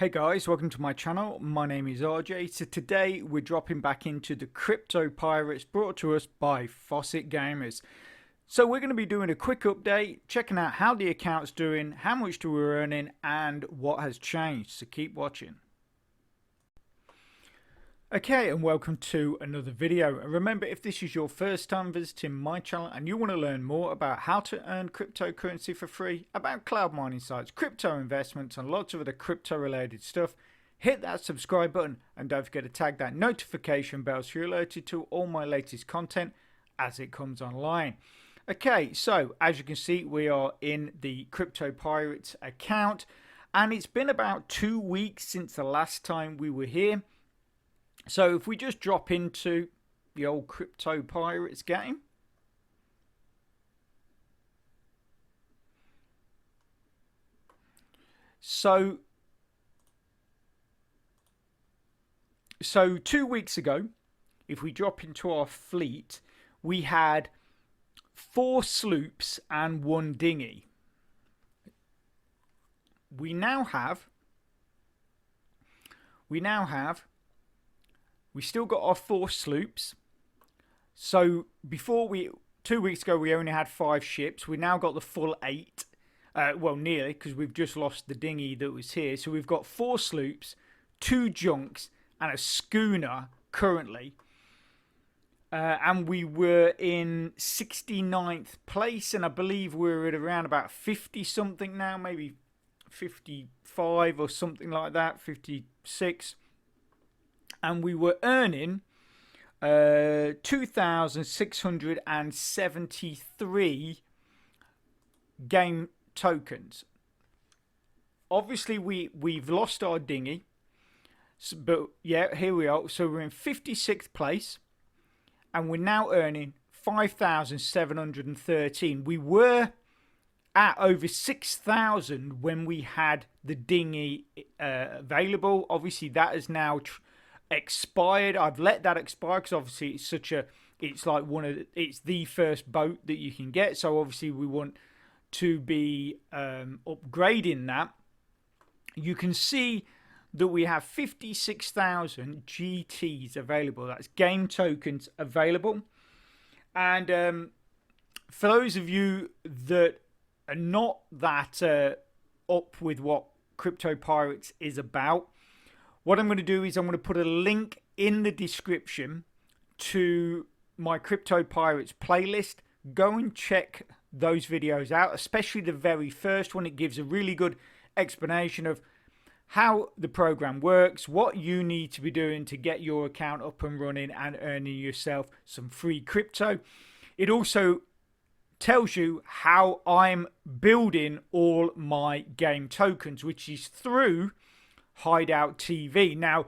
Hey guys, welcome to my channel. My name is RJ. So today we're dropping back into the Crypto Pirates brought to us by Fawcett Gamers. So we're going to be doing a quick update, checking out how the account's doing, how much we're earning, and what has changed. So keep watching. Okay, and welcome to another video. And remember, if this is your first time visiting my channel and you want to learn more about how to earn cryptocurrency for free, about cloud mining sites, crypto investments, and lots of other crypto related stuff, hit that subscribe button and don't forget to tag that notification bell so you're alerted to all my latest content as it comes online. Okay, so as you can see, we are in the Crypto Pirates account, and it's been about 2 weeks since the last time we were here. So if we just drop into the old Crypto Pirates game. So 2 weeks ago, if we drop into our fleet, we had 4 sloops and 1 dinghy. We still got our 4 sloops. So 2 weeks ago we only had 5 ships. We now got the full 8. Well, nearly, because we've just lost the dinghy that was here. So we've got 4 sloops, 2 junks, and a schooner currently. And we were in 69th place, and I believe we're at around about 50 something now, maybe 55 or something like that, 56. And we were earning 2,673 game tokens. Obviously, we've lost our dinghy, but yeah, here we are. So we're in 56th place, and we're now earning 5,713. We were at over 6,000 when we had the dinghy available. Obviously, that is now expired. I've let that expire because obviously it's the first boat that you can get. So obviously we want to be upgrading that. You can see that we have 56,000 GTs available. That's game tokens available. And for those of you that are not that up with what Crypto Pirates is about, what I'm going to do is I'm going to put a link in the description to my Crypto Pirates playlist. Go and check those videos out, especially the very first one. It gives a really good explanation of how the program works, what you need to be doing to get your account up and running and earning yourself some free crypto. It also tells you how I'm building all my game tokens, which is through Hideout TV. Now,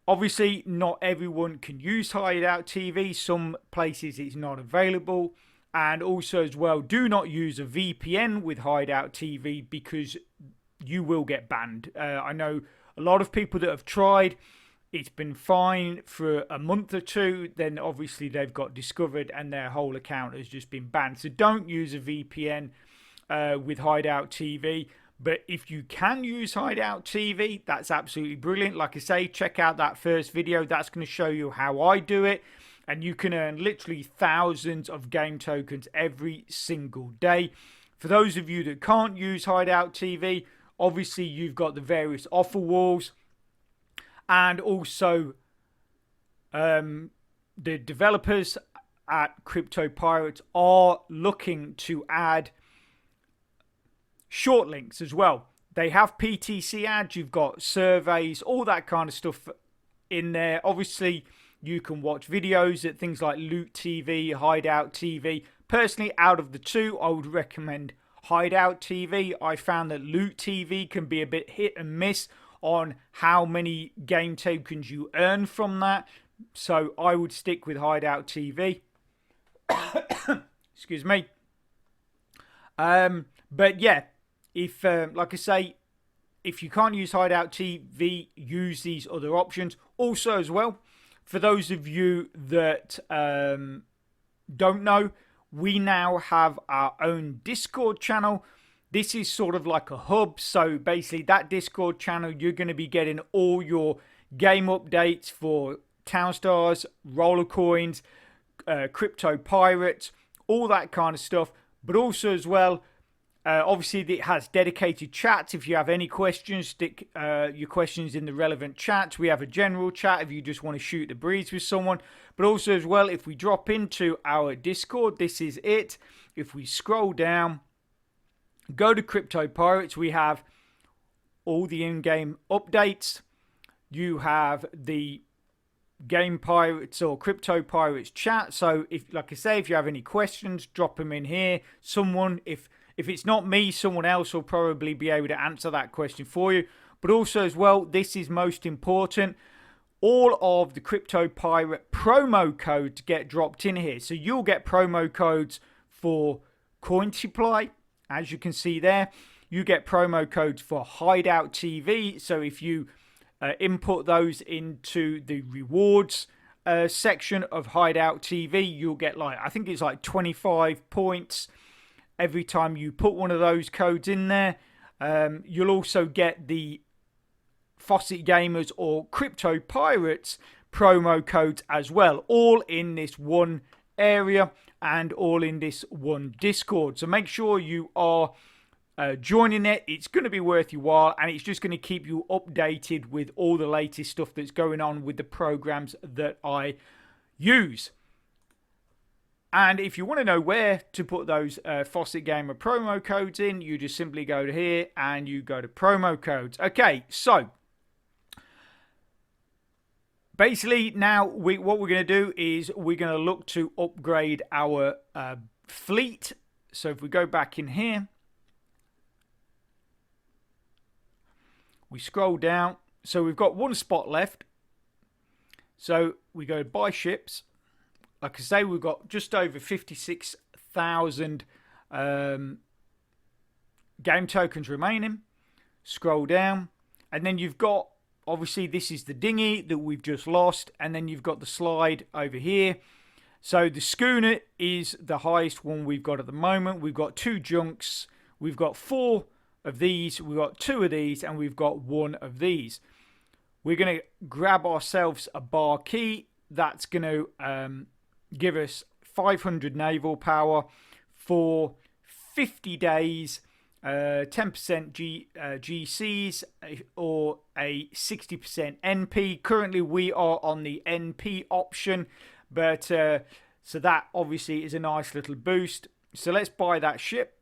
obviously, not everyone can use Hideout TV. Some places it's not available. And also as well, do not use a VPN with Hideout TV because you will get banned. I know a lot of people that have tried. It's been fine for a month or two. Then obviously they've got discovered and their whole account has just been banned. So don't use a VPN with Hideout TV. But if you can use Hideout TV, that's absolutely brilliant. Like I say, check out that first video. That's going to show you how I do it. And you can earn literally thousands of game tokens every single day. For those of you that can't use Hideout TV, obviously you've got the various offer walls. And also the developers at Crypto Pirates are looking to add short links as well. They have PTC ads, you've got surveys, all that kind of stuff in there. Obviously, you can watch videos at things like Loot TV, Hideout TV. Personally, out of the two, I would recommend Hideout TV. I found that Loot TV can be a bit hit and miss on how many game tokens you earn from that. So I would stick with Hideout TV. Excuse me. But yeah, if like I say, if you can't use Hideout TV, use these other options. Also as well, for those of you that don't know, we now have our own Discord channel This is sort of like a hub. So basically that Discord channel, you're going to be getting all your game updates for Town Stars, Roller Coins, Crypto Pirates, all that kind of stuff. But also as well, obviously it has dedicated chats. If you have any questions, stick your questions in the relevant chats. We have a general chat if you just want to shoot the breeze with someone. But also as well, if we drop into our Discord, this is it. If we scroll down, go to Crypto Pirates, we have all the in-game updates. You have the Game Pirates or Crypto Pirates chat. So if, like I say, if you have any questions, drop them in here. Someone, if it's not me, someone else will probably be able to answer that question for you. But also as well, this is most important, all of the Crypto Pirate promo codes get dropped in here. So you'll get promo codes for Coin Supply, as you can see there. You get promo codes for Hideout TV. So if you input those into the rewards section of Hideout TV, you'll get I think it's 25 points every time you put one of those codes in there. You'll also get the Fawcett Gamers or Crypto Pirates promo codes as well, all in this one area and all in this one Discord. So make sure you are joining it. It's going to be worth your while, and it's just going to keep you updated with all the latest stuff that's going on with the programs that I use. And if you want to know where to put those Fawcett Gamer promo codes in, you just simply go to here and you go to promo codes. Okay, so basically now what we're going to do is we're going to look to upgrade our fleet. So if we go back in here, we scroll down. So we've got one spot left. So we go to buy ships. Like I say, we've got just over 56,000 game tokens remaining. Scroll down. And then you've got, obviously, this is the dinghy that we've just lost. And then you've got the slide over here. So the schooner is the highest one we've got at the moment. We've got 2 junks. We've got 4 of these. We've got 2 of these. And we've got 1 of these. We're going to grab ourselves a bar key. That's going to give us 500 naval power for 50 days, 10% GCs or a 60% NP. Currently we are on the NP option, but so that obviously is a nice little boost. So let's buy that ship.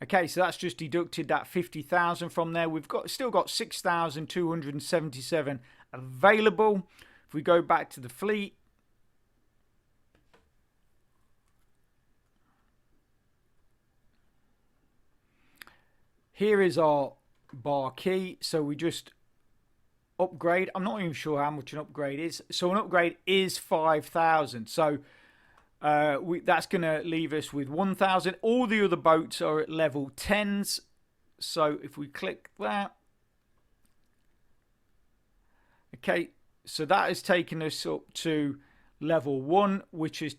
Okay, so that's just deducted that 50,000 from there. We've still got 6,277 available. If we go back to the fleet, here is our bar key. So we just upgrade. I'm not even sure how much an upgrade is. So an upgrade is 5,000. So that's going to leave us with 1,000. All the other boats are at level 10s. So if we click that. Okay, so that has taken us up to level 1, which is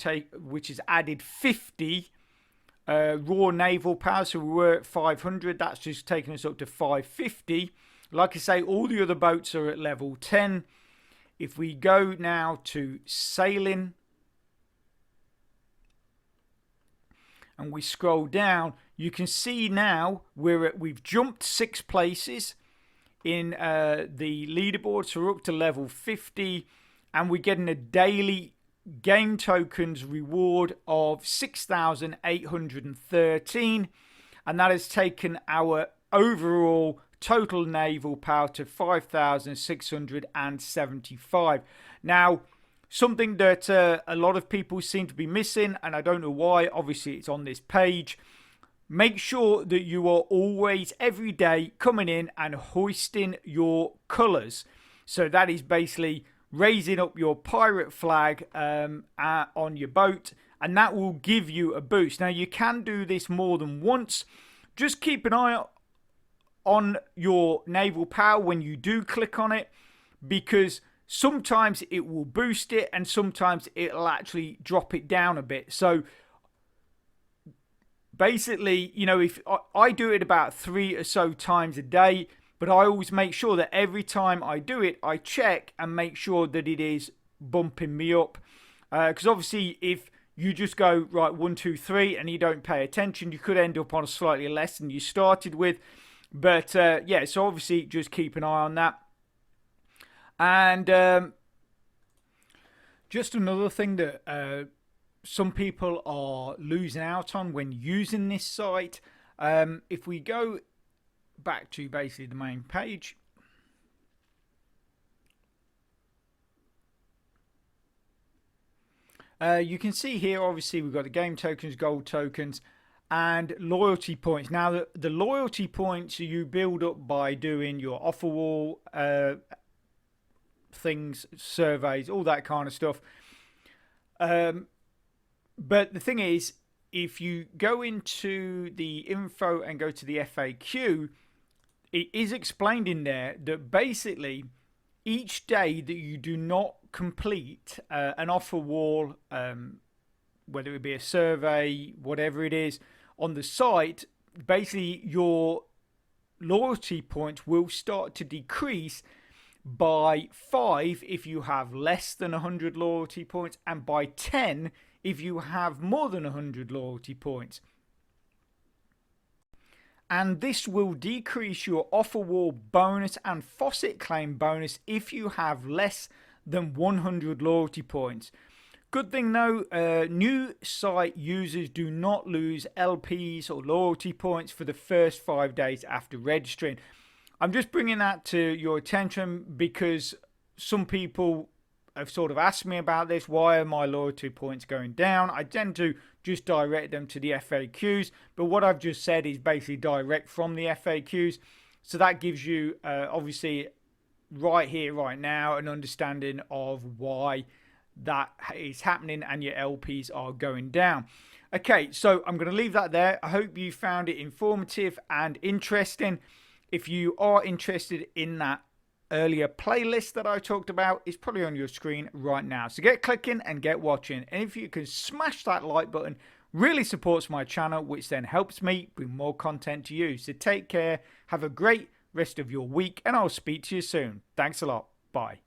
added 50 raw naval power. So we were at 500. That's just taken us up to 550. Like I say, all the other boats are at level 10. If we go now to sailing, and we scroll down, you can see now we've jumped 6 places in the leaderboard. So we're up to level 50, and we're getting a daily game tokens reward of 6,813, and that has taken our overall total naval power to 5,675. Now, something that a lot of people seem to be missing, and I don't know why, obviously it's on this page. Make sure that you are always, every day, coming in and hoisting your colours. So that is basically raising up your pirate flag on your boat, and that will give you a boost. Now, you can do this more than once. Just keep an eye on your naval power when you do click on it, because sometimes it will boost it and sometimes it'll actually drop it down a bit. So basically, you know, if I do it about 3 or so times a day, but I always make sure that every time I do it, I check and make sure that it is bumping me up. Because obviously, if you just go right 1, 2, 3 and you don't pay attention, you could end up on a slightly less than you started with. But yeah, so obviously, just keep an eye on that. And just another thing that some people are losing out on when using this site. If we go back to basically the main page, you can see here, obviously, we've got the game tokens, gold tokens, and loyalty points. Now, the loyalty points you build up by doing your offer wall things, surveys, all that kind of stuff. But the thing is, if you go into the info and go to the FAQ, it is explained in there that basically each day that you do not complete an offer wall, whether it be a survey, whatever it is, on the site, basically your loyalty points will start to decrease by 5 if you have less than 100 loyalty points, and by 10 if you have more than 100 loyalty points. And this will decrease your offer wall bonus and faucet claim bonus if you have less than 100 loyalty points. Good thing though, new site users do not lose LPs or loyalty points for the first 5 days after registering. I'm just bringing that to your attention because some people have sort of asked me about this. Why are my loyalty points going down? I tend to just direct them to the FAQs, but what I've just said is basically direct from the FAQs. So that gives you, obviously, right here, right now, an understanding of why that is happening and your LPs are going down. Okay, so I'm going to leave that there. I hope you found it informative and interesting. If you are interested in that earlier playlist that I talked about, it's probably on your screen right now. So get clicking and get watching. And if you can smash that like button, really supports my channel, which then helps me bring more content to you. So take care, have a great rest of your week, and I'll speak to you soon. Thanks a lot. Bye.